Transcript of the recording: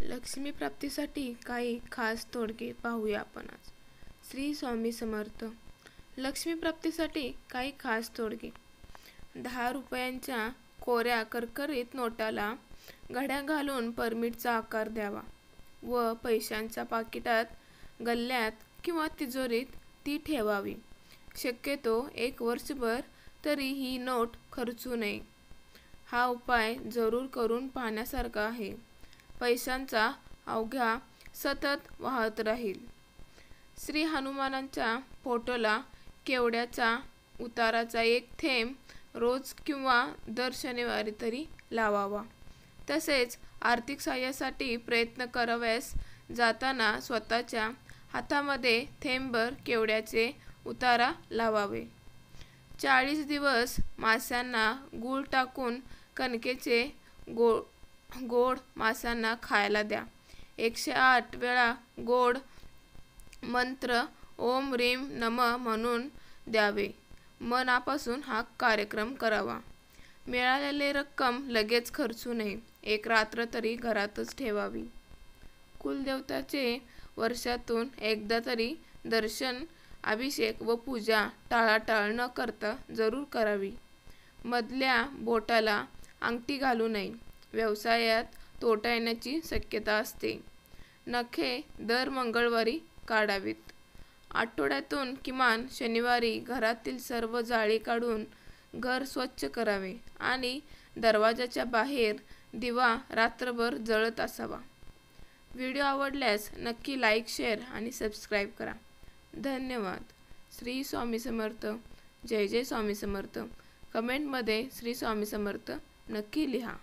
लक्ष्मी प्राप्तीसाठी काही खास तोडगे पाहूया आपण आज. श्री स्वामी समर्थ. लक्ष्मी प्राप्तीसाठी काही खास तोडगे. 10 रुपयांच्या कोऱ्या करकरीत नोटाला घड्या घालून परमिटचा आकार द्यावा व पैशांच्या पाकिटात, गल्ल्यात किंवा तिजोरीत ती ठेवावी. शक्यतो 1 वर्षभर तरी ही नोट खर्चू नये. हा उपाय जरूर करून पाहण्यासारखा आहे. पैशांचा अवघा सतत वाहत राहील. श्री हनुमानांच्या फोटोला केवड्याचा उताराचा एक थेंब रोज किंवा दर शनिवारी तरी लावावा. तसेच आर्थिक सहाय्यासाठी प्रयत्न करावयास जाताना स्वतःच्या हातामध्ये थेंबभर केवड्याचे उतारा लावावे. 40 दिवस माशांना गूळ टाकून कणकेचे गोड माशांना खायला द्या. 108 वेळा गोड मंत्र ओम ह्रीं नमः म्हणून द्यावे. मनापासून हा कार्यक्रम करावा. मिळालेली रक्कम लगेच खर्चू नये. 1 रात्र तरी घरातच ठेवावी. कुलदेवताचे वर्षातून एकदा तरी दर्शन, अभिषेक व पूजा टाळाटाळ न करता जरूर करावी. मधल्या बोटाला अंगठी घालू नये. व्यवसायात तोटा येण्याची शक्यता असते. नखे दर मंगळवारी काढावीत. आठवड्यातून किमान शनिवारी घरातील सर्व जाळी काढून घर स्वच्छ करावे आणि दरवाजाच्या बाहेर दिवा रात्रभर जळत असावा. व्हिडिओ आवडल्यास नक्की लाईक, शेअर आणि सबस्क्राईब करा. धन्यवाद. श्री स्वामी समर्थ. जय जय स्वामी समर्थ. कमेंटमध्ये श्री स्वामी समर्थ नक्की लिहा.